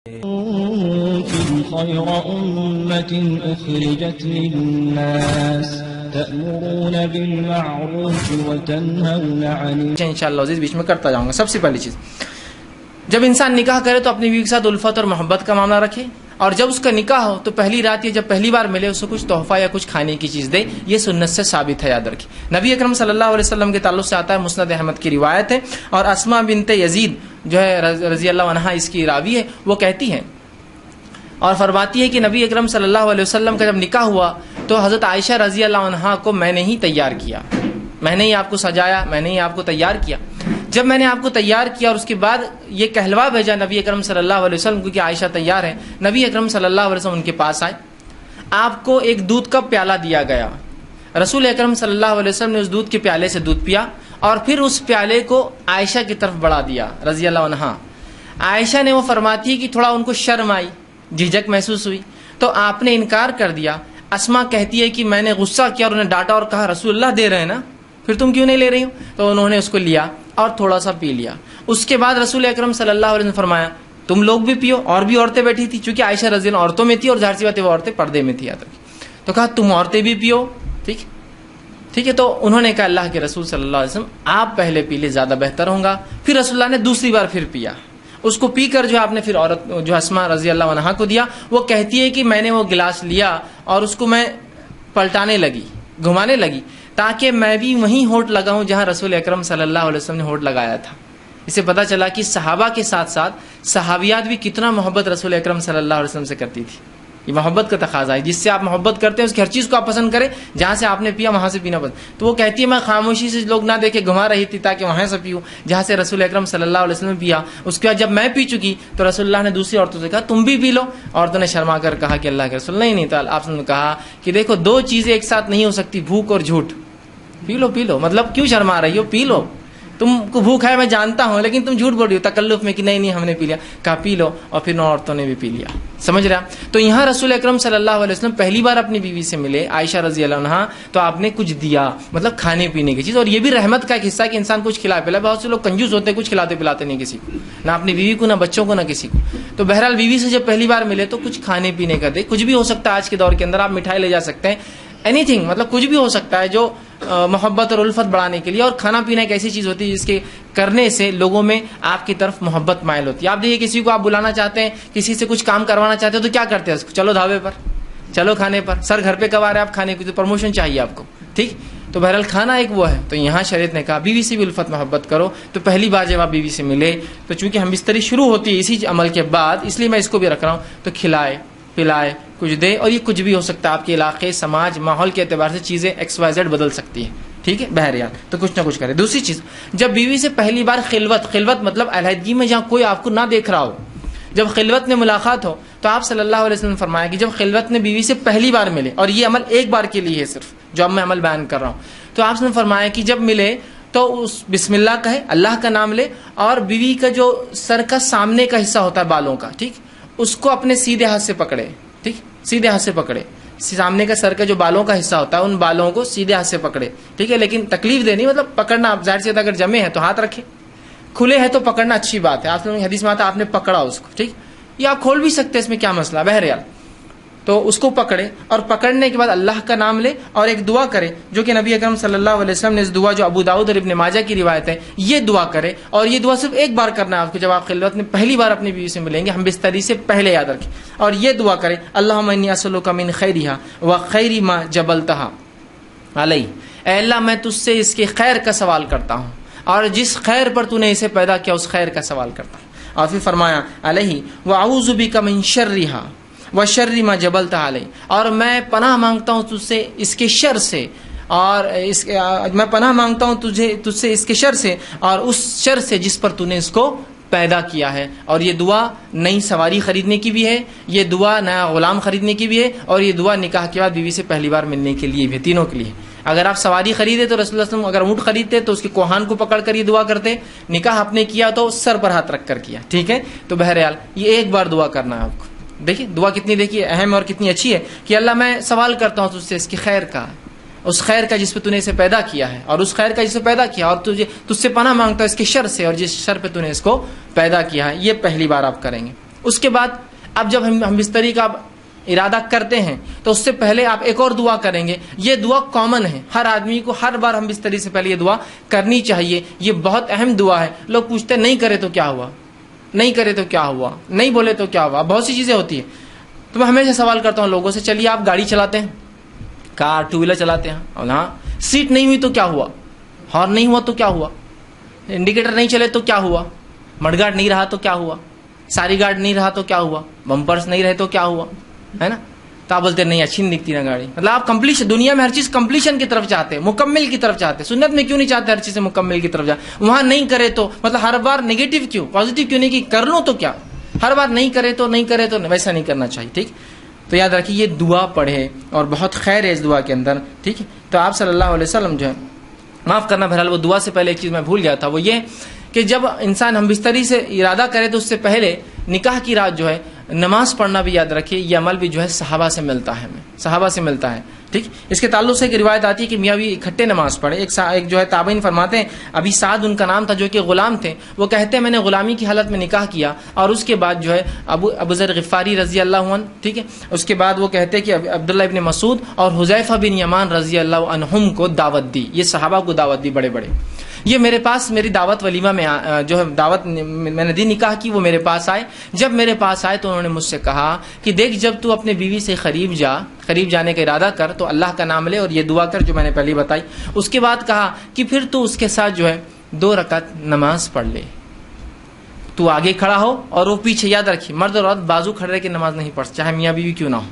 كنتم خير أمة أخرجت للناس تأمرون بالمعروف وتنهون عن انشاءاللہ عزیز بیچ میں کرتا جاؤں گا. سب سے پہلی چیز، جب انسان نکاح کرے تو اپنی بیوی کے ساتھ الفت اور محبت کا معاملہ رکھے، اور جب اس کا نکاح ہو تو پہلی رات یا جب پہلی بار ملے اسے کچھ تحفہ یا کچھ کھانے کی چیز دے. یہ سنت سے ثابت ہے، یاد رکھیں. نبی اکرم صلی اللہ علیہ وسلم کے تعلق سے آتا ہے، مسند احمد کی روایت ہے، اور اسماء بنت یزید جو ہے رضی اللہ عنہا اس کی راوی ہے، وہ کہتی ہیں اور فرماتی ہے کہ نبی اکرم صلی اللہ علیہ وسلم کا جب نکاح ہوا تو حضرت عائشہ رضی اللہ عنہا کو میں نے ہی تیار کیا، میں نے ہی آپ کو سجایا، میں نے ہی آپ کو تیار کیا. جب میں نے آپ کو تیار کیا اور اس کے بعد یہ کہلوا بھیجا نبی اکرم صلی اللہ علیہ وسلم کو کہ عائشہ تیار ہے، نبی اکرم صلی اللہ علیہ وسلم ان کے پاس آئے. آپ کو ایک دودھ کا پیالہ دیا گیا، رسول اکرم صلی اللہ علیہ وسلم نے اس دودھ کے پیالے سے دودھ پیا اور پھر اس پیالے کو عائشہ کی طرف بڑھا دیا رضی اللہ عنہا. عائشہ نے وہ فرماتی ہے کہ تھوڑا ان کو شرم آئی، جھجک محسوس ہوئی، تو آپ نے انکار کر دیا. اسما کہتی ہے کہ میں نے غصہ کیا اور انہیں ڈانٹا اور کہا رسول اللہ دے رہے ہیں نا، پھر تم کیوں نہیں لے رہی ہو؟ تو انہوں نے اس کو لیا اور تھوڑا سا پی لیا. اس کے بعد رسول اکرم صلی اللہ علیہ وسلم نے فرمایا تم لوگ بھی پیو، اور بھی عورتیں بیٹھی تھی، چونکہ عائشہ رضی اللہ عورتوں میں تھی اور ظاہر سی بات ہے وہ عورتیں پردے میں تھی، یاد رکھیں. تو کہا تم عورتیں بھی پیو، ٹھیک ہے. تو انہوں نے کہا اللہ کے رسول صلی اللہ علیہ وسلم آپ پہلے پی لے، زیادہ بہتر ہوگا. پھر رسول اللہ نے دوسری بار پھر پیا. اس کو پی کر جو آپ نے پھر عورت جو اسماء رضی اللہ عنہا کو دیا. وہ کہتی ہے کہ میں نے وہ گلاس لیا اور اس کو میں پلٹانے لگی، گھمانے لگی، تاکہ میں بھی وہیں ہونٹ لگاؤں جہاں رسول اکرم صلی اللہ علیہ وسلم نے ہونٹ لگایا تھا. اس سے پتہ چلا کہ صحابہ کے ساتھ ساتھ صحابیات بھی کتنا محبت رسول اکرم صلی اللہ علیہ وسلم سے کرتی تھی. یہ محبت کا تقاضا ہے، جس سے آپ محبت کرتے ہیں اس کی ہر چیز کو آپ پسند کریں، جہاں سے آپ نے پیا وہاں سے پینا پسند. تو وہ کہتی ہے میں خاموشی سے لوگ نہ دیکھے گھما رہی تھی تاکہ وہاں سے پیوں جہاں سے رسول اکرم صلی اللہ علیہ وسلم پیا. اس کے بعد جب میں پی چکی تو رسول اللہ نے دوسری عورتوں سے کہا تم بھی پی لو. عورتوں نے شرما کر کہا کہ اللہ کے رسول نہیں تو آپ نے کہا کہ دیکھو دو چیزیں ایک ساتھ نہیں ہو سکتی، بھوک اور جھوٹ. پی لو، مطلب کیوں شرما رہی ہو؟ پی لو. تم کو بھوک ہے میں جانتا ہوں، لیکن تم جھوٹ بول رہی ہو تکلف میں کہ نہیں ہم نے پی لیا. کہا پی لو، اور پھر نو عورتوں نے بھی پی لیا. سمجھ رہا؟ تو یہاں رسول اکرم صلی اللہ علیہ وسلم پہلی بار اپنی بیوی سے ملے عائشہ رضی اللہ عنہا، تو آپ نے کچھ دیا، مطلب کھانے پینے کی چیز. اور یہ بھی رحمت کا ایک حصہ کہ انسان کچھ کھلا پلا. بہت سے لوگ کنجوس ہوتے ہیں، کچھ کھلاتے پلاتے نہیں کسی کو، نہ اپنی بیوی کو، نہ بچوں کو، نہ کسی کو. تو بہرحال بیوی سے جب پہلی بار ملے تو کچھ کھانے پینے کا دے. کچھ بھی ہو سکتا ہے آج کے دور کے اندر، آپ مٹھائی لے جا سکتے ہیں، اینی تھنگ، مطلب کچھ بھی ہو سکتا ہے جو محبت اور الفت بڑھانے کے لیے. اور کھانا پینا ایک ایسی چیز ہوتی ہے جس کے کرنے سے لوگوں میں آپ کی طرف محبت مائل ہوتی ہے. آپ دیکھیے کسی کو آپ بلانا چاہتے ہیں، کسی سے کچھ کام کروانا چاہتے ہیں تو کیا کرتے ہیں؟ چلو ڈھابے پر، چلو کھانے پر. سر گھر پہ کب آ رہے ہیں آپ کھانے کی؟ تو پروموشن چاہیے آپ کو، ٹھیک. تو بہرحال کھانا ایک وہ ہے. تو یہاں شریعت نے کہا بیوی سے بھی الفت محبت کرو. تو پہلی بار جب آپ بیوی سے ملے تو چونکہ ہم بستری شروع ہوتی ہے اسی عمل کے بعد، اس لیے میں اس کو بھی رکھ رہا ہوں، تو کھلائے پلائے، کچھ دے. اور یہ کچھ بھی ہو سکتا ہے، آپ کے علاقے، سماج، ماحول کے اعتبار سے چیزیں XYZ بدل سکتی ہیں، ٹھیک ہے. بہرحال تو کچھ نہ کچھ کرے. دوسری چیز، جب بیوی سے پہلی بار خلوت مطلب علیحدگی میں جہاں کوئی آپ کو نہ دیکھ رہا ہو، جب خلوت میں ملاقات ہو، تو آپ صلی اللہ علیہ وسلم نے فرمایا کہ جب خلوت میں بیوی سے پہلی بار ملے، اور یہ عمل ایک بار کے لیے ہے صرف جو اب میں عمل بیان کر رہا ہوں، تو آپ نے فرمایا کہ جب ملے تو اس بسم اللہ کہے، اللہ کا نام لے، اور بیوی کا جو سر کا سامنے کا حصہ ہوتا ہے بالوں کا، ٹھیک، اس کو اپنے سیدھے ہاتھ سے پکڑے، ٹھیک، سیدھے ہاتھ سے پکڑے. سامنے کا سر کا جو بالوں کا حصہ ہوتا ہے ان بالوں کو سیدھے ہاتھ سے پکڑے، ٹھیک ہے. لیکن تکلیف دینی، مطلب پکڑنا، ظاہر سی اگر جمے ہیں تو ہاتھ رکھے، کھلے ہیں تو پکڑنا اچھی بات ہے. آپ نے حدیث میں آتا آپ نے پکڑا اس کو، ٹھیک. یہ آپ کھول بھی سکتے ہیں، اس میں کیا مسئلہ. بہرحال تو اس کو پکڑے، اور پکڑنے کے بعد اللہ کا نام لے اور ایک دعا کرے، جو کہ نبی اکرم صلی اللہ علیہ وسلم نے اس دعا جو ابو داؤد اور ابن ماجہ کی روایت ہے، یہ دعا کرے. اور یہ دعا صرف ایک بار کرنا ہے آپ کو جب آپ خلوت میں پہلی بار اپنی بیوی سے ملیں گے، ہم بستری سے پہلے یاد رکھیں. اور یہ دعا کرے اللہم انی اسألک من خیرہا وخیر ما جبلتہا علیہ، اے اللہ میں تجھ سے اس کے خیر کا سوال کرتا ہوں، اور جس خیر پر تو نے اسے پیدا کیا اس خیر کا سوال کرتا ہوں. اور پھر فرمایا علیہ واعوذ بک من شرہا وشر ما جبلتہا علیہ، اور میں پناہ مانگتا ہوں تجھ سے اس کے شر سے، اور میں پناہ مانگتا ہوں تجھ سے اس کے شر سے، اور اس شر سے جس پر تو نے اس کو پیدا کیا ہے. اور یہ دعا نئی سواری خریدنے کی بھی ہے، یہ دعا نیا غلام خریدنے کی بھی ہے، اور یہ دعا نکاح کے بعد بیوی سے پہلی بار ملنے کے لیے بھی، تینوں کے لیے. اگر آپ سواری خریدے تو رسول اللہ صلی اللہ علیہ وسلم اگر اونٹ خریدتے تو اس کے کوہان کو پکڑ کر یہ دعا کرتے. نکاح آپ نے کیا تو سر پر ہاتھ رکھ کر کیا، ٹھیک ہے. تو بہرحال یہ ایک بار دعا کرنا ہے آپ کو. دیکھیے دعا کتنی دیکھیے اہم اور کتنی اچھی ہے کہ اللہ میں سوال کرتا ہوں تجھ سے اس کی خیر کا، اس خیر کا جس پہ تو نے اسے پیدا کیا ہے، اور اس خیر کا جسے پیدا کیا، اور تجھ سے پناہ مانگتا ہوں اس کے شر سے، اور جس شر پہ تو نے اس کو پیدا کیا ہے. یہ پہلی بار آپ کریں گے. اس کے بعد اب جب ہم بستری کا ارادہ کرتے ہیں تو اس سے پہلے آپ ایک اور دعا کریں گے. یہ دعا کامن ہے, ہر آدمی کو ہر بار ہم بستری سے پہلے یہ دعا کرنی چاہیے. یہ بہت اہم دعا ہے. لوگ پوچھتے ہیں نہیں کرے تو کیا ہوا, نہیں کرے تو کیا ہوا, نہیں بولے تو کیا ہوا, بہت سی چیزیں ہوتی ہیں. تو میں ہمیشہ سوال کرتا ہوں لوگوں سے, چلیے آپ گاڑی چلاتے ہیں, کار ٹو ویلر چلاتے ہیں, اور ہاں سیٹ نہیں ہوئی تو کیا ہوا, ہارن نہیں ہوا تو کیا ہوا, انڈیکیٹر نہیں چلے تو کیا ہوا, مڈ گارڈ نہیں رہا تو کیا ہوا, ساری گارڈ نہیں رہا تو کیا ہوا, بمپرس نہیں رہے تو کیا ہوا, ہے نا. تو آپ بولتے ہیں نہیں اچھی نہیں دکھتی نا گاڑی. مطلب آپ کمپلیشن, دنیا میں ہر چیز کمپلیشن کی طرف چاہتے ہیں, مکمل کی طرف چاہتے ہیں. سنت میں کیوں نہیں چاہتے ہر چیز مکمل کی طرف جائے؟ وہاں نہیں کرے تو مطلب ہر بار نیگیٹو کیوں, پازیٹیو کیوں نہیں کہ کر لوں تو کیا, ہر بار نہیں کرے تو نہیں کرے تو ویسا نہیں کرنا چاہیے. ٹھیک, تو یاد رکھیے یہ دعا پڑھے اور بہت خیر ہے اس دعا کے اندر. ٹھیک ہے, تو آپ صلی اللہ علیہ وسلم جو ہے, معاف کرنا بہرحال وہ دعا سے پہلے ایک چیز میں بھول گیا تھا, وہ یہ کہ جب انسان ہم بستری سے ارادہ کرے تو اس سے پہلے نکاح کی رات جو ہے نماز پڑھنا بھی یاد رکھیے. یہ عمل بھی جو ہے صحابہ سے ملتا ہے, ہمیں صحابہ سے ملتا ہے. ٹھیک, اس کے تعلق سے ایک روایت آتی ہے کہ میاں بھی اکٹھے نماز پڑھے. ایک جو ہے تابعین فرماتے ہیں, ابھی سعد ان کا نام تھا جو کہ غلام تھے, وہ کہتے ہیں میں نے غلامی کی حالت میں نکاح کیا اور اس کے بعد جو ہے ابو ذر غفاری رضی اللہ عنہ, ٹھیک ہے, اس کے بعد وہ کہتے ہیں کہ عبداللہ ابن مسعود اور حذیفہ بن یمان رضی اللہ عنہم کو دعوت دی. یہ صحابہ کو دعوت دی بڑے بڑے. یہ میرے پاس میری دعوت ولیمہ میں جو ہے دعوت میں نے دی نکاح کی, وہ میرے پاس آئے. جب میرے پاس آئے تو انہوں نے مجھ سے کہا کہ دیکھ جب تو اپنے بیوی سے قریب جانے کا ارادہ کر تو اللہ کا نام لے اور یہ دعا کر جو میں نے پہلے بتائی. اس کے بعد کہا کہ پھر تو اس کے ساتھ جو ہے 2 رکعت نماز پڑھ لے. تو آگے کھڑا ہو اور وہ پیچھے. یاد رکھیے مرد اور عورت بازو کھڑے رہ کے نماز نہیں پڑھ, چاہے میاں بیوی کیوں نہ ہو.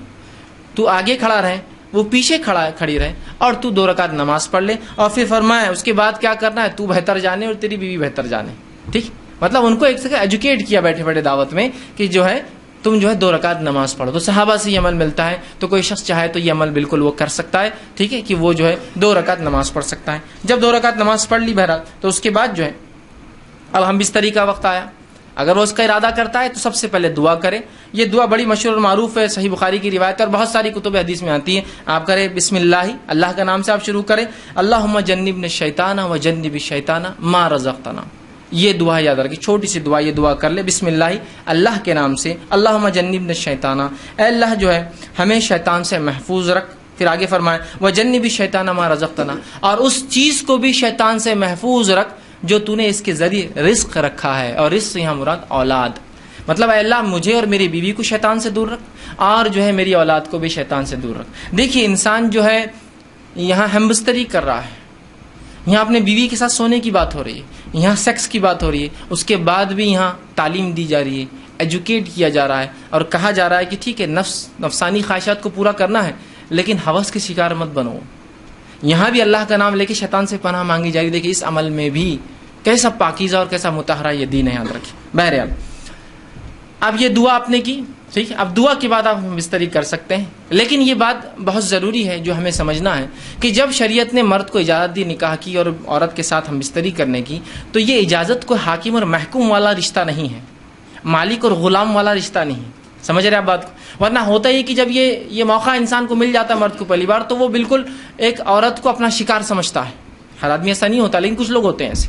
تو آگے کھڑا رہے, وہ پیچھے کھڑی رہے اور تو 2 رکعت نماز پڑھ لے. اور پھر فرمایا اس کے بعد کیا کرنا ہے, تو بہتر جانے اور تیری بیوی بہتر جانے. ٹھیک, مطلب ان کو ایک سے ایجوکیٹ کیا بیٹھے بیٹھے دعوت میں کہ جو ہے تم جو ہے 2 رکعت نماز پڑھو. تو صحابہ سے یہ عمل ملتا ہے, تو کوئی شخص چاہے تو یہ عمل بالکل وہ کر سکتا ہے. ٹھیک ہے, کہ وہ جو ہے 2 رکعت نماز پڑھ سکتا ہے. جب 2 رکعت نماز پڑھ لی بہرحال, تو اس کے بعد جو ہے اب ہم بستری کا وقت آیا. اگر وہ اس کا ارادہ کرتا ہے تو سب سے پہلے دعا کرے. یہ دعا بڑی مشہور اور معروف ہے, صحیح بخاری کی روایت ہے اور بہت ساری کتب حدیث میں آتی ہے. آپ کریں بسم اللہ, اللہ کا نام سے آپ شروع کریں. اللہم جنبنا الشیطان و جنب الشیطان ما رزقتنا. یہ دعا یاد رکھیں, چھوٹی سی دعا, یہ دعا کر لے بسم اللہ, اللہ کے نام سے. اللہم جنبنا الشیطان, اے اللہ جو ہے ہمیں شیطان سے محفوظ رکھ. پھر آگے فرمائے وجنب الشیطان ما رزقتنا, اور اس چیز کو بھی شیطان سے محفوظ رکھ جو تو نے اس کے ذریعے رزق رکھا ہے. اور رزق یہاں مراد اولاد, مطلب اے اللہ مجھے اور میری بیوی کو شیطان سے دور رکھ اور جو ہے میری اولاد کو بھی شیطان سے دور رکھ. دیکھیے انسان جو ہے یہاں ہمبستری کر رہا ہے, یہاں اپنے بیوی کے ساتھ سونے کی بات ہو رہی ہے, یہاں سیکس کی بات ہو رہی ہے, اس کے بعد بھی یہاں تعلیم دی جا رہی ہے, ایجوکیٹ کیا جا رہا ہے اور کہا جا رہا ہے کہ ٹھیک ہے نفسانی خواہشات کو پورا کرنا ہے لیکن ہوس کے شکار مت بنو. یہاں بھی اللہ کا نام لے کے شیطان سے پناہ مانگی جا رہی. دیکھیے اس عمل میں بھی کیسا پاکیزہ اور کیسا مطہرہ یہ دین ہے, یاد رکھیں. بہرحال اب یہ دعا آپ نے کی, ٹھیک ہے, اب دعا کے بعد آپ بستری کر سکتے ہیں. لیکن یہ بات بہت ضروری ہے جو ہمیں سمجھنا ہے کہ جب شریعت نے مرد کو اجازت دی نکاح کی اور عورت کے ساتھ ہم بستری کرنے کی, تو یہ اجازت کوئی حاکم اور محکوم والا رشتہ نہیں ہے, مالک اور غلام والا رشتہ نہیں ہے. سمجھ رہے آپ بات کو؟ ورنہ ہوتا ہی کہ جب یہ موقع انسان کو مل جاتا ہے مرد کو پہلی بار, تو وہ بالکل ایک عورت کو اپنا شکار سمجھتا ہے. ہر آدمی ایسا نہیں ہوتا لیکن کچھ لوگ ہوتے ہیں ایسے.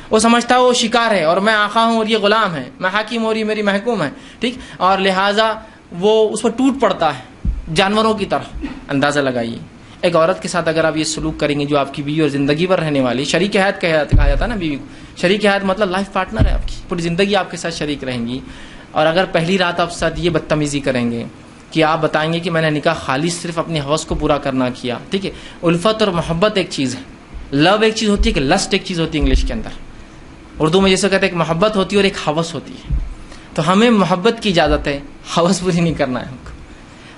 وہ سمجھتا ہے وہ شکار ہے اور میں آقا ہوں اور یہ غلام ہے, میں حاکم اور یہ میری محکوم ہے. ٹھیک, اور لہٰذا وہ اس پر ٹوٹ پڑتا ہے جانوروں کی طرح. اندازہ لگائیے ایک عورت کے ساتھ اگر آپ یہ سلوک کریں گے جو آپ کی بیوی اور زندگی بھر رہنے والی, شریک حیات کہا جاتا ہے نا بیوی کو. شریک حیات مطلب لائف پارٹنر ہے آپ کی, پوری زندگی آپ کے ساتھ شریک رہیں گی. اور اگر پہلی رات آپ ساتھ یہ بدتمیزی کریں گے کہ آپ بتائیں گے کہ میں نے نکاح خالص صرف اپنے حوث کو پورا کرنا کیا. ٹھیک ہے, الفت اور محبت ایک چیز ہے, لو ایک چیز ہوتی ہے, کہ لسٹ ایک چیز ہوتی ہے انگلش کے اندر. اردو میں جیسے کہتے ہیں ایک محبت ہوتی ہے اور ایک حوث ہوتی ہے. تو ہمیں محبت کی اجازت ہے, حوث پوری نہیں کرنا ہے ہم کو.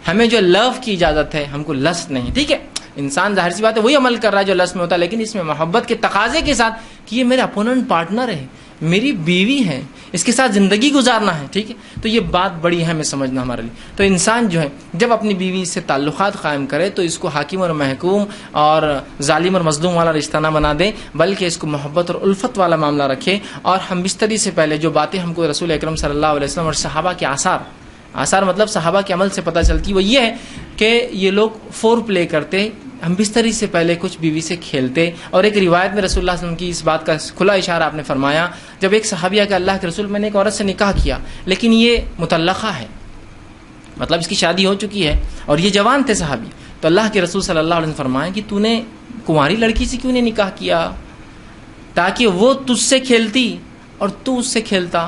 ہمیں جو لو کی اجازت ہے, ہم کو لسٹ نہیں. ٹھیک ہے, انسان ظاہر سی بات ہے وہی عمل کر رہا ہے جو لسٹ میں ہوتا ہے, لیکن اس میں محبت کے تقاضے کے ساتھ کہ یہ میرا اپوننٹ پارٹنر ہے, میری بیوی ہے, اس کے ساتھ زندگی گزارنا ہے. ٹھیک ہے, تو یہ بات بڑی ہے ہمیں سمجھنا ہمارے لیے. تو انسان جو ہے جب اپنی بیوی سے تعلقات قائم کرے تو اس کو حاکم اور محکوم اور ظالم اور مظلوم والا رشتہ نہ بنا دے, بلکہ اس کو محبت اور الفت والا معاملہ رکھے. اور ہم بستری سے پہلے جو باتیں ہم کو رسول اکرم صلی اللہ علیہ وسلم اور صحابہ کے آثار مطلب صحابہ کے عمل سے پتہ چلتی, وہ یہ ہے کہ یہ لوگ فور پلے کرتے, ہم بستری سے پہلے کچھ بیوی سے کھیلتے. اور ایک روایت میں رسول اللہ صلی اللہ علیہ وسلم کی اس بات کا کھلا اشارہ آپ نے فرمایا, جب ایک صحابیہ کہ اللہ کے رسول میں نے ایک عورت سے نکاح کیا لیکن یہ مطلقہ ہے, مطلب اس کی شادی ہو چکی ہے اور یہ جوان تھے صحابی, تو اللہ کے رسول صلی اللہ علیہ وسلم فرمایا کہ تو نے کنواری لڑکی سے کیوں نہیں نکاح کیا تاکہ وہ تجھ سے کھیلتی اور تو اس سے کھیلتا.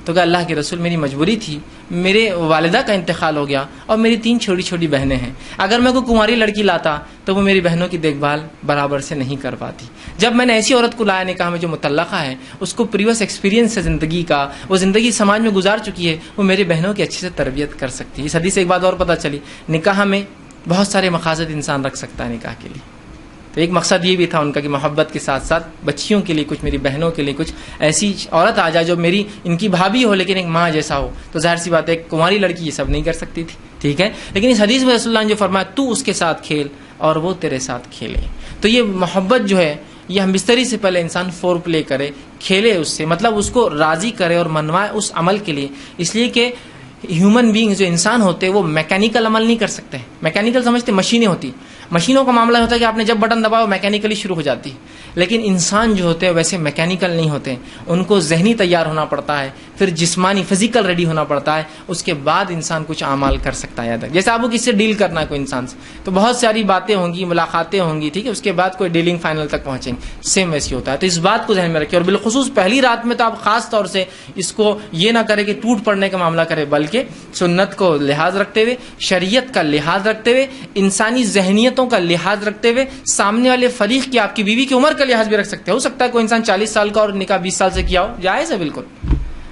تو کہا اللہ کے رسول میری مجبوری تھی, میرے والدہ کا انتقال ہو گیا اور میری 3 چھوٹی چھوٹی بہنیں ہیں, اگر میں کوئی کنواری لڑکی لاتا تو وہ میری بہنوں کی دیکھ بھال برابر سے نہیں کر پاتی. جب میں نے ایسی عورت کو لایا نکاح میں جو مطلقہ ہے, اس کو پریویس ایکسپیرینس ہے زندگی کا, وہ زندگی سماج میں گزار چکی ہے, وہ میری بہنوں کی اچھے سے تربیت کر سکتی ہے. اس حدیث سے ایک بات اور پتہ چلی, نکاح میں بہت سارے مقاصد انسان رکھ سکتا ہے نکاح کے لیے. تو ایک مقصد یہ بھی تھا ان کا کہ محبت کے ساتھ ساتھ بچیوں کے لیے کچھ, میری بہنوں کے لیے کچھ ایسی عورت آ جائے جو میری ان کی بھابھی ہو لیکن ایک ماں جیسا ہو. تو ظاہر سی بات ہے ایک کنواری لڑکی یہ سب نہیں کر سکتی تھی, ٹھیک ہے. لیکن اس حدیث میں رسول اللہ نے جو فرمایا تو اس کے ساتھ کھیل اور وہ تیرے ساتھ کھیلے, تو یہ محبت جو ہے یہ ہم بستری سے پہلے انسان فور پلے کرے, کھیلے اس سے, مطلب اس کو راضی کرے اور منوائے اس عمل کے لیے. اس لیے کہ ہیومن بینگ جو انسان ہوتے ہیں وہ میکینیکل عمل نہیں کر سکتے. میکینیکل سمجھتے مشینیں ہوتی, مشینوں کا معاملہ ہوتا ہے کہ آپ نے جب بٹن دباؤ میکینیکلی شروع ہو جاتی, لیکن انسان جو ہوتے ہیں ویسے میکینیکل نہیں ہوتے. ان کو ذہنی تیار ہونا پڑتا ہے, پھر جسمانی فزیکل ریڈی ہونا پڑتا ہے, اس کے بعد انسان کچھ اعمال کر سکتا ہے. جیسے آپ کو کس سے ڈیل کرنا ہے کوئی انسان سے, تو بہت ساری باتیں ہوں گی, ملاقاتیں ہوں گی, ٹھیک ہے, اس کے بعد کوئی ڈیلنگ فائنل تک پہنچیں گے. سیم ویسے ہوتا ہے. تو اس بات کو ذہن میں رکھیں, اور بالخصوص پہلی رات میں تو آپ خاص طور سے اس کو یہ نہ کرے کہ ٹوٹ پڑنے کا معاملہ کرے, بلکہ سنت کو لحاظ رکھتے ہوئے, شریعت کا لحاظ رکھتے ہوئے, انسانی ذہنیتوں کا لحاظ رکھتے ہوئے, سامنے والے فریق کی, آپ کی بیوی کی عمر کا لحاظ بھی رکھ سکتے. ہو سکتا ہے کوئی انسان 40 سال کا اور نکاح 20 سال سے کیا ہو, جائز ہے بالکل.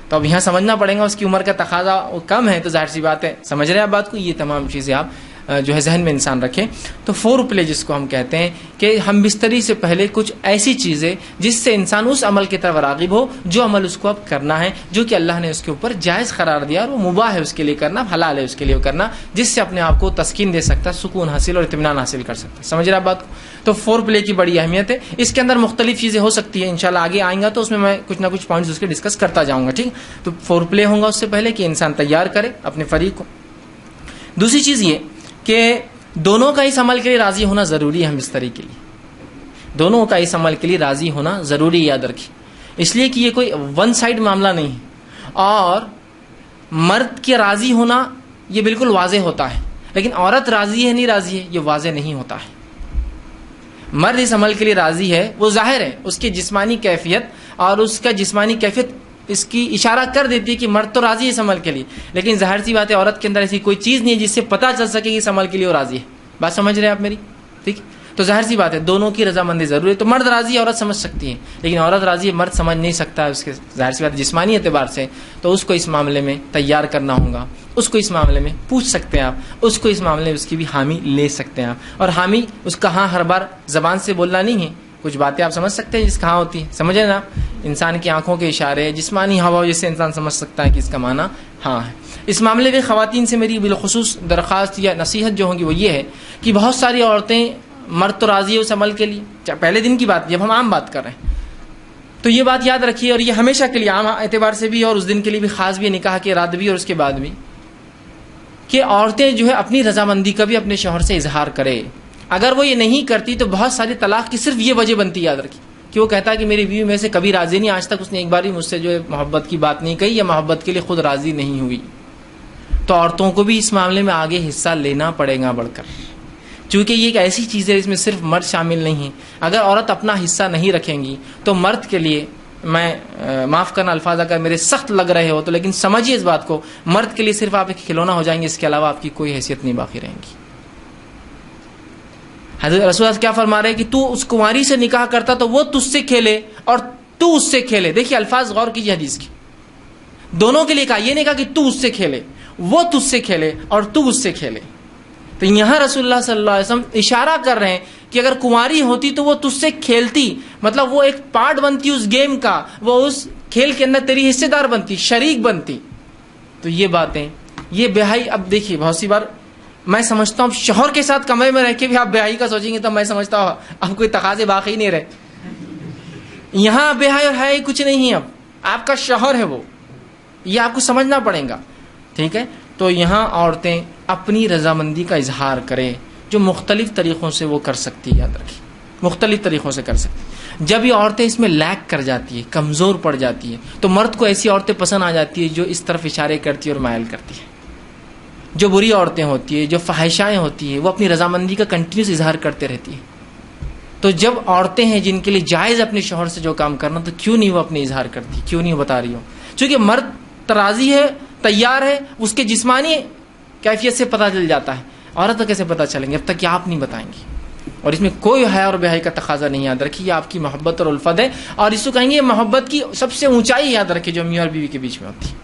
تو اب یہاں سمجھنا پڑے گا اس کی عمر کا تقاضا کم ہے, تو ظاہر سی بات ہے, سمجھ رہے ہیں آپ بات کو. یہ تمام چیزیں آپ جو ہے ذہن میں انسان رکھیں. تو فور پلے جس کو ہم کہتے ہیں کہ ہم بستری سے پہلے کچھ ایسی چیزیں جس سے انسان اس عمل کی طرف راغب ہو جو عمل اس کو اب کرنا ہے, جو کہ اللہ نے اس کے اوپر جائز قرار دیا اور وہ مباح ہے اس کے لیے کرنا, حلال ہے اس کے لیے کرنا, جس سے اپنے آپ کو تسکین دے سکتا, سکون حاصل اور اطمینان حاصل کر سکتا. سمجھ رہے آپ بات کو. تو فور پلے کی بڑی اہمیت ہے. اس کے اندر مختلف چیزیں ہو سکتی ہیں, انشاءاللہ آگے آئیں گا تو اس میں کچھ نہ کچھ پوائنٹس اس کے ڈسکس کرتا جاؤں گا, ٹھیک. تو فور پلے ہوگا اس سے پہلے کہ انسان تیار کرے اپنے فریق کو. دوسری چیز یہ کہ دونوں کا اس عمل کے لیے راضی ہونا ضروری ہے. ہم بستری کے لیے دونوں کا اس عمل کے لیے راضی ہونا ضروری, یاد رکھیں, اس لیے کہ یہ کوئی ون سائڈ معاملہ نہیں ہے. اور مرد کے راضی ہونا یہ بالکل واضح ہوتا ہے, لیکن عورت راضی ہے نہیں راضی ہے یہ واضح نہیں ہوتا ہے. مرد اس عمل کے لیے راضی ہے, وہ ظاہر ہے, اس کی جسمانی کیفیت اور اس کا جسمانی کیفیت اس کی اشارہ کر دیتی ہے کہ مرد تو راضی ہے اس عمل کے لیے, لیکن ظاہر سی بات ہے عورت کے اندر ایسی کوئی چیز نہیں ہے جس سے پتہ چل سکے کہ اس عمل کے لیے وہ راضی ہے. بات سمجھ رہے ہیں آپ میری, ٹھیک. تو ظاہر سی بات ہے دونوں کی رضامندی ضروری ہے. تو مرد راضی ہے عورت سمجھ سکتی ہے, لیکن عورت راضی ہے مرد سمجھ نہیں سکتا ہے اس کے, ظاہر سی بات ہے جسمانی اعتبار سے. تو اس کو اس معاملے میں تیار کرنا ہوگا, اس کو اس معاملے میں پوچھ سکتے ہیں آپ, اس کو اس معاملے میں اس کی بھی حامی لے سکتے ہیں آپ. اور حامی اس کا ہاں ہر بار زبان سے بولنا نہیں ہے, کچھ باتیں آپ سمجھ سکتے ہیں جس کہاں ہوتی ہیں, سمجھے نا, انسان کی آنکھوں کے اشارے, جسمانی ہوا جس سے انسان سمجھ سکتا ہے کہ اس کا معنی ہاں ہے. اس معاملے میں خواتین سے میری بالخصوص درخواست یا نصیحت جو ہوگی وہ یہ ہے کہ بہت ساری عورتیں, مرد تو راضی ہے اس عمل کے لیے, پہلے دن کی بات, جب ہم عام بات کر رہے ہیں تو یہ بات یاد رکھیے, اور یہ ہمیشہ کے لیے عام اعتبار سے بھی اور اس دن کے لیے بھی خاص بھی, نکاح کے رات بھی اور اس کے بعد بھی, کہ عورتیں جو ہے اپنی رضامندی کا بھی اپنے شوہر سے اظہار کرے. اگر وہ یہ نہیں کرتی تو بہت ساری طلاق کی صرف یہ وجہ بنتی, یاد رکھیے, کہ وہ کہتا ہے کہ میری بیوی میں سے کبھی راضی نہیں, آج تک اس نے ایک بار بھی مجھ سے جو ہے محبت کی بات نہیں کہی یا محبت کے لیے خود راضی نہیں ہوئی. تو عورتوں کو بھی اس معاملے میں آگے حصہ لینا پڑے گا بڑھ کر, چونکہ یہ ایک ایسی چیز ہے اس میں صرف مرد شامل نہیں ہے. اگر عورت اپنا حصہ نہیں رکھیں گی تو مرد کے لیے, میں معاف کرنا الفاظ اگر میرے سخت لگ رہے ہو تو, لیکن سمجھیے اس بات کو, مرد کے لیے صرف آپ ایک کھلونا ہو جائیں گے, اس کے علاوہ آپ کی کوئی حیثیت نہیں باقی رہیں گی. حضرت رسول اللہ کیا فرما رہے ہیں کہ تو اس کنواری سے نکاح کرتا تو وہ تجھ سے کھیلے اور تو اس سے کھیلے. دیکھیے الفاظ غور کیجیے حدیث کی, دونوں کے لیے کہا, یہ نہیں کہا کہ تو اس سے کھیلے, وہ تجھ سے کھیلے اور تو اس سے کھیلے. تو یہاں رسول اللہ صلی اللہ علیہ وسلم اشارہ کر رہے ہیں کہ اگر کنواری ہوتی تو وہ تجھ سے کھیلتی, مطلب وہ ایک پارٹ بنتی اس گیم کا, وہ اس کھیل کے اندر تیری حصے دار بنتی, شریک بنتی. تو یہ باتیں, یہ بیاہی, اب دیکھیے بہت سی بار میں سمجھتا ہوں شوہر کے ساتھ کمرے میں رہ کے بھی آپ بیاہی کا سوچیں گے تو میں سمجھتا ہوں اب کوئی تقاضے باقی نہیں رہے. یہاں بیاہی اور حیا کچھ نہیں ہے, اب آپ کا شوہر ہے وہ, یہ آپ کو سمجھنا پڑے گا, ٹھیک ہے. تو یہاں عورتیں اپنی رضامندی کا اظہار کریں, جو مختلف طریقوں سے وہ کر سکتی ہے، یاد رکھیے مختلف طریقوں سے کر سکتی ہے۔ جب یہ عورتیں اس میں لیک کر جاتی ہے، کمزور پڑ جاتی ہے، تو مرد کو ایسی عورتیں پسند آ جاتی ہے جو اس طرف اشارے کرتی ہے اور مائل کرتی ہے۔ جو بری عورتیں ہوتی ہیں، جو فحاشائیں ہوتی ہیں، وہ اپنی رضامندی کا کنٹینیوس اظہار کرتے رہتی ہیں۔ تو جب عورتیں ہیں جن کے لیے جائز اپنے شوہر سے جو کام کرنا، تو کیوں نہیں وہ اپنے اظہار کرتی، کیوں نہیں بتا رہی ہو؟ چونکہ مرد ترازی ہے، تیار ہے، اس کے جسمانی کیفیت سے پتہ چل جاتا ہے، عورت کو کیسے پتہ چلیں گے؟ اب تک کہ آپ نہیں بتائیں گی۔ اور اس میں کوئی حیا اور بے حیائی کا تقاضا نہیں، یاد رکھیے یہ آپ کی محبت اور الفت ہے، اور اس کو کہیں گے محبت کی سب سے اونچائی، یاد رکھیے جو میاں اور بیوی کے بیچ میں ہوتی ہے۔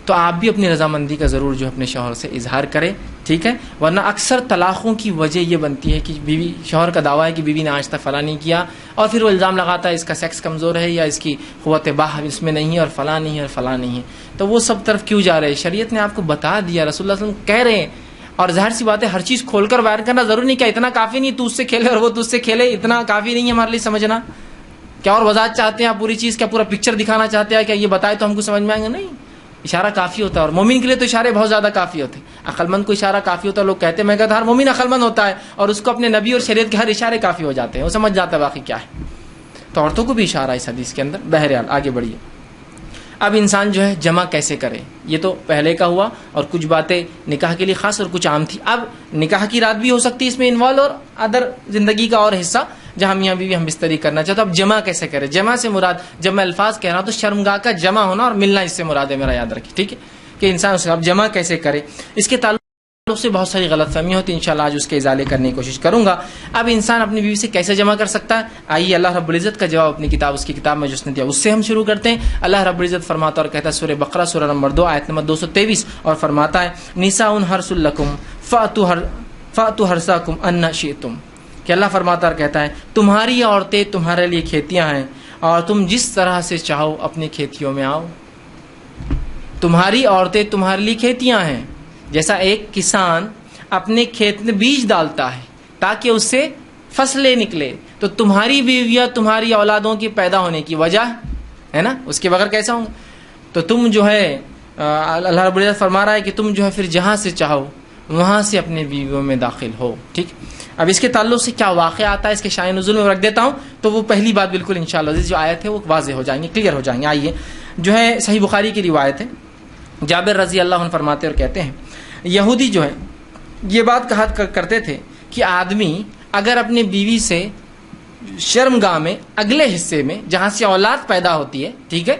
تو آپ بھی اپنی رضامندی کا ضرور جو اپنے شوہر سے اظہار کریں، ٹھیک ہے؟ ورنہ اکثر طلاقوں کی وجہ یہ بنتی ہے کہ بیوی، شوہر کا دعویٰ ہے کہ بیوی نے آج تک فلاں نہیں کیا، اور پھر وہ الزام لگاتا ہے اس کا سیکس کمزور ہے، یا اس کی قوت باہ اس میں نہیں ہے، اور فلاں نہیں ہے، اور فلاں نہیں ہے۔ تو وہ سب طرف کیوں جا رہے ہیں؟ شریعت نے آپ کو بتا دیا، رسول اللہ صلی اللہ علیہ وسلم کہہ رہے ہیں، اور ظاہر سی بات ہے ہر چیز کھول کر بیان کرنا ضروری نہیں، کیا اتنا کافی نہیں تو اس سے کھیلے اور وہ تجھ سے کھیلے، اتنا کافی نہیں ہے ہمارے لیے سمجھنا؟ کیا اور وضاحت چاہتے ہیں آپ پوری چیز؟ کیا پورا پکچر دکھانا چاہتے ہیں؟ کیا یہ بتائے تو ہم کو سمجھ میں آئیں گے؟ نہیں، اشارہ کافی ہوتا ہے، اور مومن کے لیے تو اشارے بہت زیادہ کافی ہوتے ہیں۔ عقل مند کو اشارہ کافی ہوتا ہے، لوگ کہتے ہیں، میں کہتا ہر مومن عقل مند ہوتا ہے، اور اس کو اپنے نبی اور شریعت کے ہر اشارے کافی ہو جاتے ہیں، وہ سمجھ جاتا ہے باقی کیا ہے۔ تو عورتوں کو بھی اشارہ ہے اس حدیث کے اندر۔ بہرحال آگے بڑھیے۔ اب انسان جو ہے جمع کیسے کرے، یہ تو پہلے کا ہوا، اور کچھ باتیں نکاح کے لیے خاص اور کچھ عام تھی۔ اب نکاح کی رات بھی ہو سکتی ہے اس میں انوالو، اور ادر زندگی کا اور حصہ جہاں میاں بیوی ہم بستری کرنا چاہتے، اب جمع کیسے کرے؟ جمع سے مراد، جب میں الفاظ کہہ رہا ہوں تو شرمگاہ کا جمع ہونا اور ملنا اس سے مراد ہے میرا، یاد رکھیے، ٹھیک ہے؟ کہ انسان اس اب جمع کیسے کرے، اس کے تعلق سے بہت ساری غلط فہمیاں ہوتی ہیں، انشاءاللہ آج اس کے ازالے کرنے کی کوشش کروں گا۔ اب انسان اپنی بیوی سے کیسے جمع کر سکتا ہے؟ آئیے اللہ رب العزت کا جواب اپنی کتاب، اس کی کتاب میں جو اس نے دیا، اس سے ہم شروع کرتے ہیں۔ اللہ رب العزت فرماتا اور کہتا ہے سورہ بقرہ سورہ نمبر 2 آیت نمبر 223، اور فرماتا ہے نساء حرث لکم فأتوا حرثکم ان شئتم، کہ اللہ فرماتا اور کہتا ہے تمہاری عورتیں تمہارے لیے کھیتیاں ہیں، اور تم جس طرح سے چاہو اپنی کھیتیوں میں آؤ۔ تمہاری عورتیں تمہارے لیے کھیتیاں ہیں، جیسا ایک کسان اپنے کھیت میں بیج ڈالتا ہے تاکہ اس سے فصلیں نکلے، تو تمہاری بیویاں تمہاری اولادوں کی پیدا ہونے کی وجہ ہے نا، اس کے بغیر کیسا ہوں گا؟ تو تم جو ہے اللہ رب العزت فرما رہا ہے کہ تم جو ہے پھر جہاں سے چاہو وہاں سے اپنے بیویوں میں داخل ہو، ٹھیک؟ اب اس کے تعلق سے کیا واقعہ آتا ہے، اس کے شائع نزول میں رکھ دیتا ہوں، تو وہ پہلی بات بالکل انشاءاللہ جو آیت ہے وہ واضح ہو جائیں گے، کلیئر ہو جائیں گے۔ آئیے، جو ہے صحیح بخاری کی روایت ہے، جابر رضی اللہ عنہ فرماتے اور کہتے ہیں یہودی جو ہے یہ بات کہا کرتے تھے کہ آدمی اگر اپنی بیوی سے شرمگاہ میں اگلے حصے میں جہاں سے اولاد پیدا ہوتی ہے، ٹھیک ہے،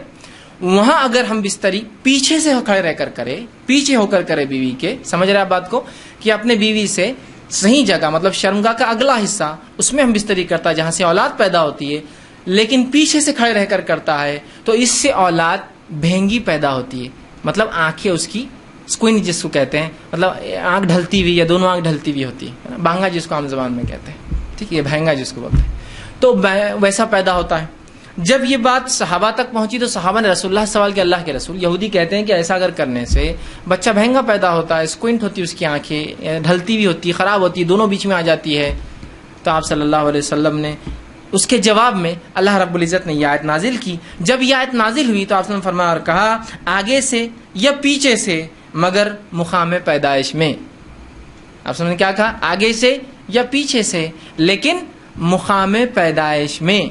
وہاں اگر ہم بستری پیچھے سے کھڑے رہ کر کرے، پیچھے ہو کر کرے بیوی کے، سمجھ رہے آپ بات کو، کہ اپنے بیوی سے صحیح جگہ مطلب شرمگاہ کا اگلا حصہ اس میں ہم بستری کرتا ہے جہاں سے اولاد پیدا ہوتی ہے، لیکن پیچھے سے کھڑے رہ کر کرتا ہے، تو اس سے اولاد بھینگی پیدا ہوتی ہے، مطلب آنکھیں اس کی سکوئن جس کو کہتے ہیں، مطلب آنکھ ڈھلتی ہوئی یا دونوں آنکھ ڈھلتی ہوئی ہوتی ہے، بھانگا جس کو عام زبان میں کہتے ہیں، ٹھیک ہے، یہ بھینگا جس کو بولتے ہیں، تو ویسا پیدا ہوتا ہے۔ جب یہ بات صحابہ تک پہنچی تو صحابہ نے رسول اللہ سوال کیا، اللہ کے رسول، یہودی کہتے ہیں کہ ایسا اگر کرنے سے بچہ بھینگا پیدا ہوتا ہے، سکوئنٹ ہوتی ہے اس کی آنکھیں، ڈھلتی ہوئی ہوتی ہے، خراب ہوتی ہے، دونوں بیچ میں آ جاتی ہے۔ تو آپ صلی اللہ علیہ وسلم نے اس کے جواب میں اللہ رب العزت نے یہ آیت نازل کی۔ جب یہ آیت نازل ہوئی تو آپ نے فرمایا اور کہا آگے سے یا پیچھے سے مگر مقام پیدائش میں۔ آپ نے کیا کہا؟ آگے سے یا پیچھے سے، لیکن مقام پیدائش میں،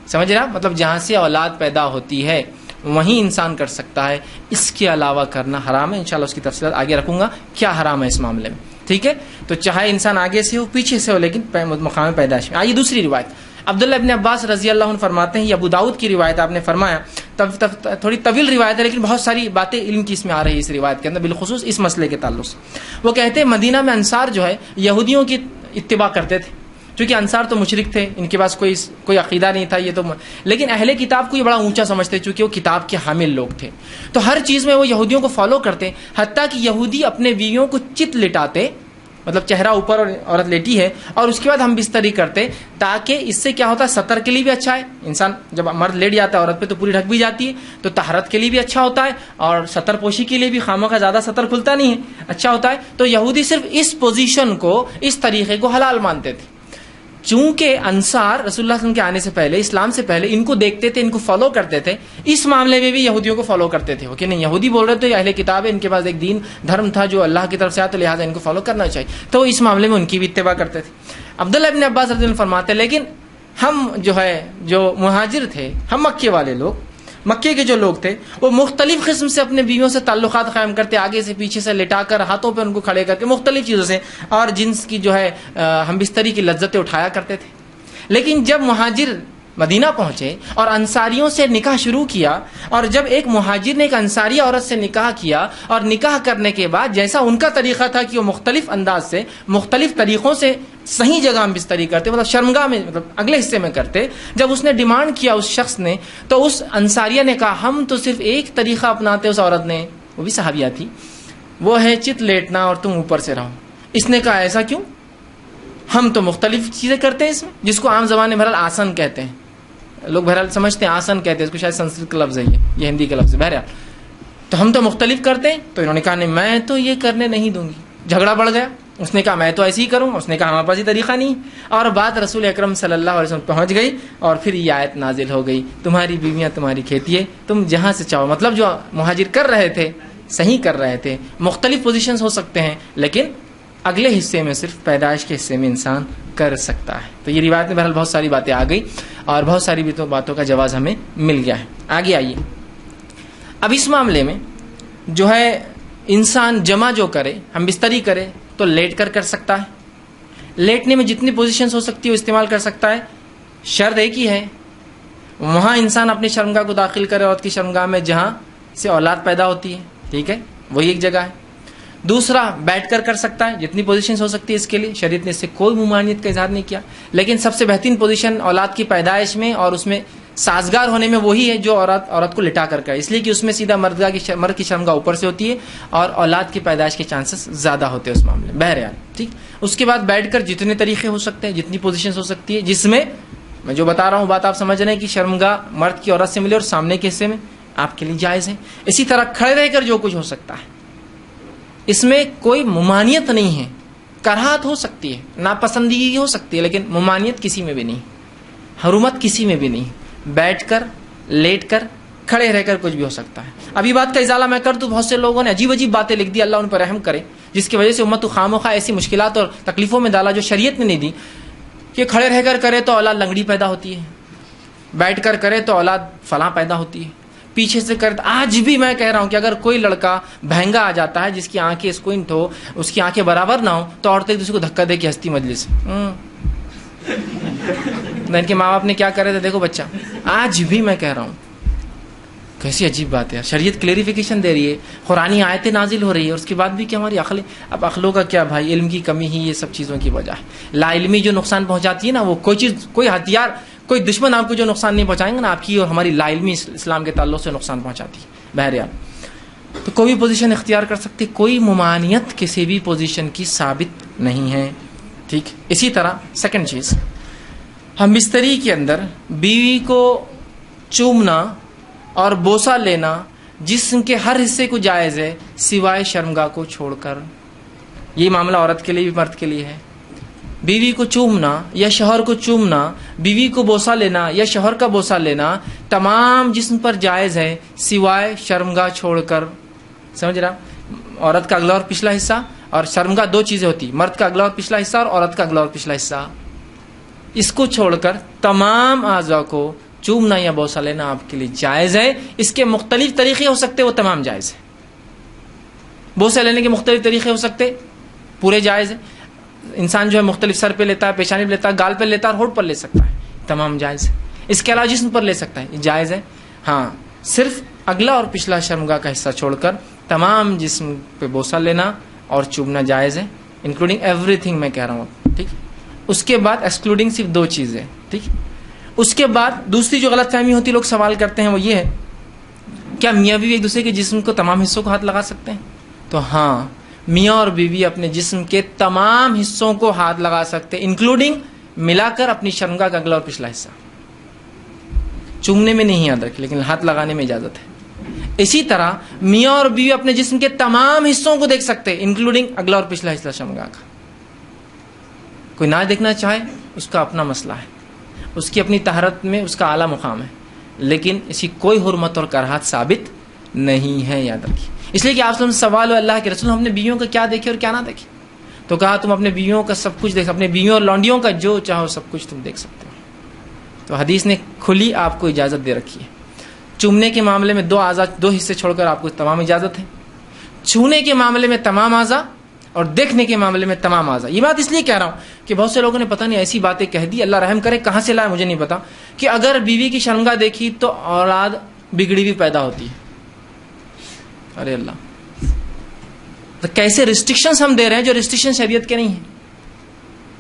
سمجھ رہا؟ مطلب جہاں سے اولاد پیدا ہوتی ہے وہیں انسان کر سکتا ہے، اس کے علاوہ کرنا حرام ہے۔ انشاءاللہ اس کی تفصیلات آگے رکھوں گا کیا حرام ہے اس معاملے میں، ٹھیک ہے؟ تو چاہے انسان آگے سے ہو پیچھے سے ہو، لیکن مقام پیدائش میں۔ آئیے دوسری روایت، عبداللہ ابن عباس رضی اللہ عنہ فرماتے ہیں، یہ ابو داؤد کی روایت، آپ نے فرمایا تھوڑی طویل روایت ہے لیکن بہت ساری باتیں علم کی اس میں آ رہی ہے اس روایت کے اندر، بالخصوص اس مسئلے کے تعلق سے۔ وہ کہتے ہیں مدینہ میں انصار جو ہے یہودیوں کی اتباع کرتے تھے، چونکہ انصار تو مشرک تھے، ان کے پاس کوئی عقیدہ نہیں تھا، یہ تو، لیکن اہل کتاب کو یہ بڑا اونچا سمجھتے چونکہ وہ کتاب کے حامل لوگ تھے، تو ہر چیز میں وہ یہودیوں کو فالو کرتے، حتیٰ کہ یہودی اپنے بیویوں کو چت لٹاتے، مطلب چہرہ اوپر اور عورت لیٹی ہے، اور اس کے بعد ہم بستری کرتے، تاکہ اس سے کیا ہوتا ہے، سطر کے لیے بھی اچھا ہے، انسان جب مرد لیٹ جاتا ہے عورت پہ تو پوری ڈھک بھی جاتی ہے، تو طہارت کے لیے بھی اچھا ہوتا ہے، اور سطر پوشی کے لیے بھی خامہ کا زیادہ سطر کھلتا نہیں ہے، اچھا ہوتا ہے۔ تو یہودی صرف اس پوزیشن کو، اس طریقے کو حلال مانتے تھے۔ چونکہ انصار رسول اللہ صلی اللہ علیہ وسلم کے آنے سے پہلے، اسلام سے پہلے ان کو دیکھتے تھے، ان کو فالو کرتے تھے، اس معاملے میں بھی یہودیوں کو فالو کرتے تھے کہ نہیں یہودی بول رہے تھے اہل کتاب ہے، ان کے پاس ایک دین دھرم تھا جو اللہ کی طرف سے آیا، تو لہٰذا ان کو فالو کرنا چاہیے، تو اس معاملے میں ان کی بھی اتباع کرتے تھے۔ عبداللہ ابن عباس رضی اللہ عنہ فرماتے ہیں لیکن ہم جو مہاجر تھے، ہم مکے والے لوگ، مکے کے جو لوگ تھے، وہ مختلف قسم سے اپنے بیویوں سے تعلقات قائم کرتے، آگے سے پیچھے سے لٹا کر، ہاتھوں پہ ان کو کھڑے کر کے، مختلف چیزوں سے، اور جنس کی ہم بستری کی لذتیں اٹھایا کرتے تھے۔ لیکن جب مہاجر مدینہ پہنچے اور انصاریوں سے نکاح شروع کیا، اور جب ایک مہاجر نے ایک انصاری عورت سے نکاح کیا، اور نکاح کرنے کے بعد جیسا ان کا طریقہ تھا کہ وہ مختلف انداز سے، مختلف طریقوں سے صحیح جگہ ہم بستری کرتے، مطلب شرمگاہ میں، مطلب اگلے حصے میں کرتے، جب اس نے ڈیمانڈ کیا اس شخص نے، تو اس انصاریہ نے کہا ہم تو صرف ایک طریقہ اپناتے، اس عورت نے، وہ بھی صحابیہ تھی، وہ ہے چت لیٹنا اور تم اوپر سے رہو۔ اس نے کہا ایسا کیوں؟ ہم تو مختلف چیزیں کرتے ہیں اس میں، جس کو عام زبان میں بہرحال آسن کہتے ہیں، لوگ بہرحال سمجھتے ہیں آسن کہتے ہیں اس کو، شاید سنسکرت کا لفظ ہے یہ ہندی کا لفظ ہے، بہرحال تو ہم تو مختلف کرتے ہیں۔ تو انہوں نے کہا نہیں میں تو یہ کرنے نہیں دوں گی، جھگڑا بڑھ گیا، اس نے کہا میں تو ایسے ہی کروں، اس نے کہا ہمارے پاس یہ طریقہ نہیں، اور بات رسول اکرم صلی اللہ علیہ وسلم پہنچ گئی، اور پھر یہ آیت نازل ہو گئی تمہاری بیویاں تمہاری کھیتی ہے، تم جہاں سے چاہو، مطلب جو مہاجر کر رہے تھے صحیح کر رہے تھے، مختلف پوزیشنز ہو سکتے ہیں لیکن اگلے حصے میں صرف پیدائش کے حصے میں انسان کر سکتا ہے۔ تو یہ روایت میں بہرحال بہت ساری باتیں آ گئی، اور بہت ساری باتوں کا جواز ہمیں مل گیا ہے۔ آگے آئیے، اب اس معاملے میں انسان جمع جو کرے، ہم بستری کرے، تو لیٹ کر سکتا ہے، لیٹنے میں جتنی پوزیشنز ہو سکتی ہے وہ استعمال کر سکتا ہے، شرط ایک ہی ہے، وہاں انسان اپنی شرمگاہ کو داخل کرے، عورت کی شرمگاہ میں جہاں سے اولاد پیدا ہوتی ہے، ٹھیک ہے، وہی ایک جگہ ہے۔ دوسرا بیٹھ کر سکتا ہے، جتنی پوزیشنز ہو سکتی ہے اس کے لیے، شریعت نے اس سے کوئی ممانعت کا اظہار نہیں کیا، لیکن سب سے بہترین پوزیشن اولاد کی پیدائش میں اور اس میں سازگار ہونے میں وہی ہے جو عورت کو لٹا کر کرے، اس لیے کہ اس میں سیدھا مرد کی شرمگاہ اوپر سے ہوتی ہے اور اولاد کی پیدائش کے چانسز زیادہ ہوتے ہیں اس معاملے میں، بہرحال ٹھیک۔ اس کے بعد بیٹھ کر جتنے طریقے ہو سکتے ہیں، جتنی پوزیشنز ہو سکتی ہے، جس میں میں جو بتا رہا ہوں بات آپ سمجھ رہے ہیں کہ شرمگاہ مرد کی عورت سے ملے اور سامنے کے حصے میں آپ کے لیے جائز ہے۔ اسی طرح کھڑے رہ کر جو کچھ ہو سکتا ہے، اس میں کوئی ممانعت نہیں ہے، کراہت ہو سکتی ہے، ناپسندیدگی ہو سکتی ہے، لیکن ممانعت کسی میں بھی نہیں، حرمت کسی میں بھی نہیں، بیٹھ کر، لیٹ کر، کھڑے رہ کر کچھ بھی ہو سکتا ہے۔ ابھی بات کا ازالہ میں کر دوں، بہت سے لوگوں نے عجیب عجیب باتیں لکھ دی، اللہ ان پر رحم کرے، جس کی وجہ سے امت کو خامخواہ ایسی مشکلات اور تکلیفوں میں ڈالا جو شریعت نے نہیں دی، کہ کھڑے رہ کر کرے تو اولاد لنگڑی پیدا ہوتی ہے، بیٹھ کر کرے تو اولاد فلاں پیدا ہوتی ہے، پیچھے سے کرے۔ آج بھی میں کہہ رہا ہوں کہ اگر کوئی لڑکا بہنگا آ جاتا ہے جس کی آنکھیں اسکوئنٹ ہو، اس کی آنکھیں برابر نہ ہو، تو عورتیں ایک دوسرے کو دھکا دے کے ہنستی مجلس، ان کے ماں باپ نے کیا کرے تھے دیکھو بچہ۔ آج بھی میں کہہ رہا ہوں، کیسی عجیب بات ہے، شریعت کلیریفیکیشن دے رہی ہے، قرآنی آیتیں نازل ہو رہی ہے، اور اس کے بعد بھی کہ ہماری عقلیں، اب عقلوں کا کیا بھائی، علم کی کمی ہی یہ سب چیزوں کی وجہ ہے۔ لا علمی جو نقصان پہنچاتی ہے نا، وہ کوئی چیز، کوئی ہتھیار، کوئی دشمن آپ کو جو نقصان نہیں پہنچائیں گے نا، آپ کی اور ہماری لا علمی اسلام کے تعلق سے نقصان پہنچاتی ہے۔ بہرحال تو کوئی بھی پوزیشن اختیار کر سکتے، کوئی ممانعت کسی بھی پوزیشن کی ثابت نہیں ہے، ٹھیک۔ اسی طرح سیکنڈ چیز، ہم بستری کے اندر بیوی کو چومنا اور بوسہ لینا جسم کے ہر حصے کو جائز ہے سوائے شرمگاہ کو چھوڑ کر۔ یہ معاملہ عورت کے لیے بھی مرد کے لیے ہے۔ بیوی کو چومنا یا شوہر کو چومنا، بیوی کو بوسہ لینا یا شوہر کا بوسہ لینا تمام جسم پر جائز ہے سوائے شرمگاہ چھوڑ کر۔ سمجھ رہا؟ عورت کا اگلا اور پچھلا حصہ، اور شرمگاہ دو چیزیں ہوتی، مرد کا اگلا اور پچھلا حصہ اور عورت کا اگلا اور پچھلا حصہ، اس کو چھوڑ کر تمام اعضاء کو چومنا یا بوسہ لینا آپ کے لیے جائز ہے۔ اس کے مختلف طریقے ہو سکتے، وہ تمام جائز ہے۔ بوسہ لینے کے مختلف طریقے ہو سکتے، پورے جائز ہے۔ انسان جو ہے مختلف سر پہ لیتا ہے، پیشانی پہ لیتا ہے، گال پہ لیتا ہے، اور ہونٹ پر لے سکتا ہے، تمام جائز ہے۔ اس کے علاوہ جسم پر لے سکتا ہے، یہ جائز ہے۔ ہاں، صرف اگلا اور پچھلا شرمگاہ کا حصہ چھوڑ کر تمام جسم پہ بوسہ لینا اور چومنا جائز ہے، انکلوڈنگ ایوری تھنگ میں کہہ رہا ہوں، ٹھیک۔ اس کے بعد ایکسکلوڈنگ صرف دو چیزیں، ٹھیک۔ اس کے بعد دوسری جو غلط فہمی ہوتی ہے، لوگ سوال کرتے ہیں، وہ یہ ہے کیا میاں بیوی ایک دوسرے کے جسم کو تمام حصوں کو ہاتھ لگا سکتے ہیں؟ تو ہاں، میاں اور بیوی اپنے جسم کے تمام حصوں کو ہاتھ لگا سکتے ہیں، انکلوڈنگ ملا کر اپنی شرمگاہ کا اگلا اور پچھلا حصہ۔ چومنے میں نہیں یاد رکھے، لیکن ہاتھ لگانے میں اجازت ہے۔ اسی طرح میاں اور بیوی اپنے جسم کے تمام حصوں کو دیکھ سکتے ہیں، انکلوڈنگ اگلا اور پچھلا حصہ شرمگاہ کا۔ کوئی نہ دیکھنا چاہے اس کا اپنا مسئلہ ہے، اس کی اپنی طہارت میں اس کا اعلیٰ مقام ہے، لیکن اس کی کوئی حرمت اور کراہت ثابت نہیں ہے، یاد رکھیے۔ اس لیے کہ آپ سے سوال ہو اللہ کے رسول ہم نے بیویوں کا کیا دیکھے اور کیا نہ دیکھے، تو کہا تم اپنے بیویوں کا سب کچھ دیکھ، اپنے بیویوں اور لونڈیوں کا جو چاہو سب کچھ تم دیکھ سکتے ہو۔ تو حدیث نے کھلی آپ کو اجازت دے رکھی ہے۔ چومنے کے معاملے میں 2 اعضاء 2 حصے چھوڑ کر آپ کو تمام اجازت ہے، چھونے کے معاملے میں تمام اعضاء اور دیکھنے کے معاملے میں تمام اعضاء۔ یہ بات اس لیے کہہ رہا ہوں کہ بہت سے لوگوں نے پتہ نہیں ایسی باتیں کہہ دی، اللہ رحم کرے کہاں سے لائے مجھے نہیں پتا، کہ اگر بیوی کی شرمگاہ دیکھی تو اولاد بگڑی بھی پیدا ہوتی ہے۔ ارے اللہ، تو کیسے ریسٹرکشنز ہم دے رہے ہیں جو ریسٹرکشن شریعت کے نہیں ہیں؟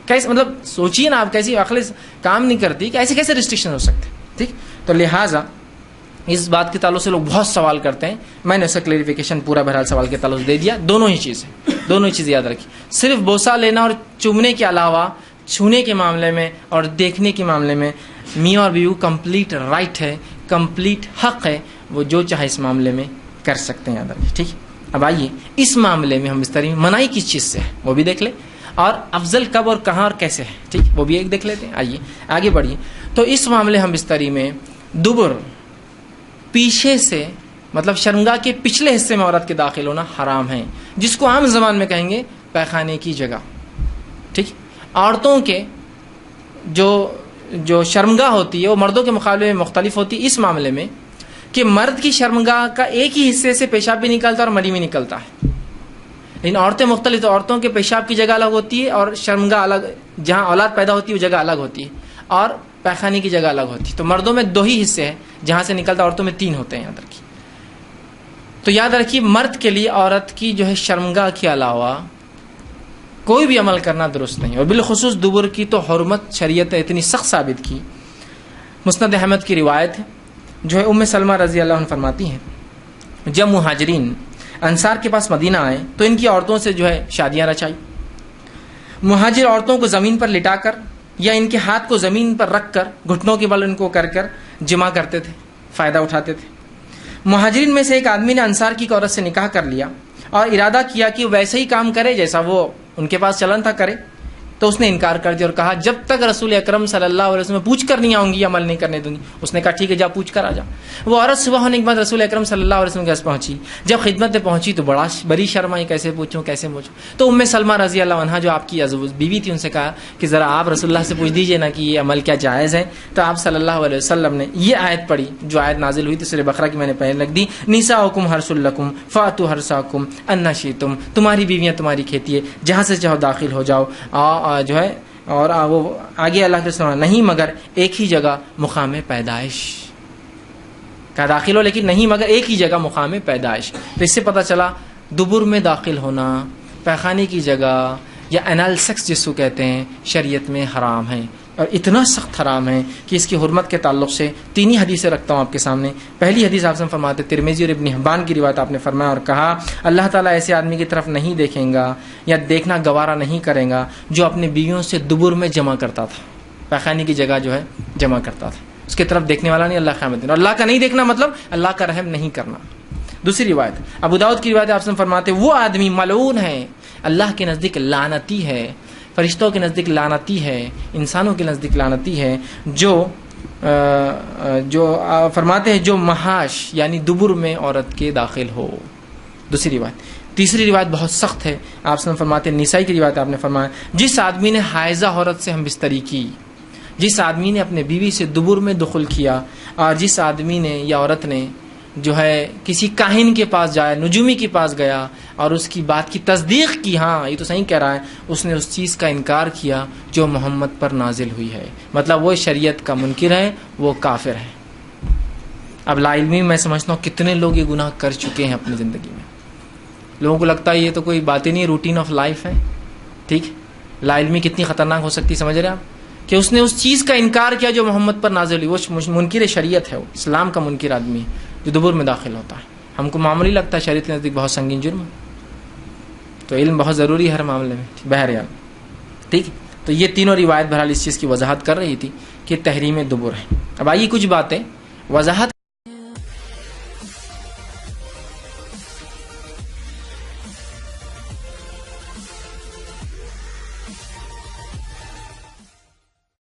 کیسے، مطلب سوچیے نا آپ، کیسی عقل کام نہیں کرتی کہ ایسے کیسے ریسٹرکشن ہو سکتے، ٹھیک؟ تو لہٰذا اس بات کے تعلق سے لوگ بہت سوال کرتے ہیں، میں نے اس کا کلیریفیکیشن پورا بہرحال سوال کے تعلق سے دے دیا۔ دونوں ہی چیزیں یاد رکھیے، صرف بوسہ لینا اور چومنے کے علاوہ چھونے کے معاملے میں اور دیکھنے کے معاملے میں میاں اور بیوی کمپلیٹ رائٹ ہے، کمپلیٹ حق ہے، وہ جو چاہے اس معاملے میں کر سکتے ہیں، یاد رکھیے، ٹھیک؟ اب آئیے اس معاملے میں ہم بستری میں منائی کس چیز سے ہے وہ بھی دیکھ لیں، اور افضل کب اور کہاں اور کیسے ہے، ٹھیک؟ وہ بھی ایک دیکھ لیتے ہیں۔ آئیے آگے بڑھیے۔ تو اس معاملے ہم بستری میں دبر پیچھے سے، مطلب شرمگاہ کے پچھلے حصے میں عورت کے داخل ہونا حرام ہے، جس کو عام زبان میں کہیں گے پیخانے کی جگہ، ٹھیک؟ عورتوں کے جو شرمگاہ ہوتی ہے وہ مردوں کے مقابلے میں مختلف ہوتی ہے اس معاملے میں کہ مرد کی شرمگاہ کا ایک ہی حصے سے پیشاب بھی نکلتا ہے اور منی بھی نکلتا ہے، لیکن عورتیں مختلف، تو عورتوں کے پیشاب کی جگہ الگ ہوتی ہے اور شرمگاہ الگ، جہاں اولاد پیدا ہوتی ہے وہ جگہ الگ ہوتی ہے، اور پیخانے کی جگہ الگ ہوتی ہے۔ تو مردوں میں 2 ہی حصے ہیں جہاں سے نکلتا، عورتوں میں 3 ہوتے ہیں، یاد رکھیے۔ تو یاد رکھیے مرد کے لیے عورت کی جو ہے شرمگاہ کے علاوہ کوئی بھی عمل کرنا درست نہیں، اور بالخصوص دبر کی تو حرمت شریعت نے اتنی سخت ثابت کی۔ مسند احمد کی روایت ہے، جو ہے ام سلمہ رضی اللہ عنہ فرماتی ہیں جب مہاجرین انصار کے پاس مدینہ آئے تو ان کی عورتوں سے جو ہے شادیاں رچائی۔ مہاجر عورتوں کو زمین پر لٹا کر یا ان کے ہاتھ کو زمین پر رکھ کر گھٹنوں کے بل ان کو کر جمع کرتے تھے، فائدہ اٹھاتے تھے۔ مہاجرین میں سے ایک آدمی نے انصار کی عورت سے نکاح کر لیا اور ارادہ کیا کہ ویسے ہی کام کرے جیسا وہ ان کے پاس چلن تھا کرے، تو اس نے انکار کر دیا اور کہا جب تک رسول اکرم صلی اللہ علیہ وسلم پوچھ کر نہیں آؤں گی عمل نہیں کرنے دوں گی۔ اس نے کہا ٹھیک ہے جا پوچھ کر آ جا۔ وہ عورت صبح ہونے کے بعد رسول اکرم صلی اللہ علیہ وسلم کے پاس پہنچی، جب خدمت میں پہنچی تو بڑی شرم آئی، کیسے پوچھوں کیسے پوچھوں۔ تو ام سلمہ رضی اللہ عنہا جو آپ کی بیوی تھی ان سے کہا کہ ذرا آپ رسول اللہ سے پوچھ دیجئے نا کہ یہ عمل کیا جائز ہے۔ تو آپ صلی اللہ علیہ وسلم نے یہ آیت پڑھی جو آیت نازل ہوئی تھی سورہ بقرہ کی، میں نے پہلے لکھ دی، نساؤکم حرث لکم فاتوا حرثکم ان شئتم، تمہاری بیویاں تمہاری کھیتی ہے، جہاں سے چاہو داخل ہو جاؤ، جو ہے، اور وہ آگے اللہ کے سنا نہیں مگر ایک ہی جگہ مقام پیدائش کا داخل ہو، لیکن نہیں مگر ایک ہی جگہ مقام پیدائش۔ تو اس سے پتہ چلا دبر میں داخل ہونا، پیخانے کی جگہ یا انال سیکس جس کو کہتے ہیں، شریعت میں حرام ہے، اور اتنا سخت حرام ہے کہ اس کی حرمت کے تعلق سے 3 ہی حدیثیں رکھتا ہوں آپ کے سامنے۔ پہلی حدیث آپ سے فرماتے ترمذی اور ابن حبان کی روایت، آپ نے فرمایا اور کہا اللہ تعالیٰ ایسے آدمی کی طرف نہیں دیکھیں گا یا دیکھنا گوارا نہیں کرے گا جو اپنے بیویوں سے دبر میں جمع کرتا تھا، پیخانے کی جگہ جو ہے جمع کرتا تھا، اس کی طرف دیکھنے والا نہیں اللہ قیامت دن، اور اللہ کا نہیں دیکھنا مطلب اللہ کا رحم نہیں کرنا۔ دوسری روایت ابو داؤد کی روایت آپ سے فرماتے وہ آدمی ملعون ہے، اللہ کے نزدیک لعنتی ہے، فرشتوں کے نزدیک لعنتی ہے، انسانوں کے نزدیک لعنتی ہے، جو فرماتے ہیں جو محاش یعنی دبر میں عورت کے داخل ہو۔ دوسری روایت۔ تیسری روایت بہت سخت ہے، آپ سے فرماتے ہیں نسائی کی روایت، آپ نے فرمایا جس آدمی نے حائضہ عورت سے ہم بستری کی، جس آدمی نے اپنے بیوی سے دبر میں دخل کیا، اور جس آدمی نے یا عورت نے جو ہے کسی کاہن کے پاس جایا، نجومی کے پاس گیا اور اس کی بات کی تصدیق کی، ہاں یہ تو صحیح کہہ رہا ہے، اس نے اس چیز کا انکار کیا جو محمد پر نازل ہوئی ہے، مطلب وہ شریعت کا منکر ہے، وہ کافر ہے۔ اب لا علمی میں سمجھتا ہوں کتنے لوگ یہ گناہ کر چکے ہیں اپنی زندگی میں، لوگوں کو لگتا ہے یہ تو کوئی بات ہی نہیں، روٹین آف لائف ہے، ٹھیک؟ لا علمی کتنی خطرناک ہو سکتی، سمجھ رہے آپ، کہ اس نے اس چیز کا انکار کیا جو محمد پر نازل ہوئی، وہ منکر شریعت ہے، وہ اسلام کا منکر آدمی ہے جو دبر میں داخل ہوتا ہے۔ ہم کو معمولی لگتا ہے، شریعت کے نزدیک بہت سنگین جرم، تو علم بہت ضروری ہے ہر معاملے میں، بہرحال ٹھیک۔ تو یہ تینوں روایت بہرحال اس چیز کی وضاحت کر رہی تھی کہ تحریم دبر ہے۔ اب آئیے کچھ باتیں وضاحت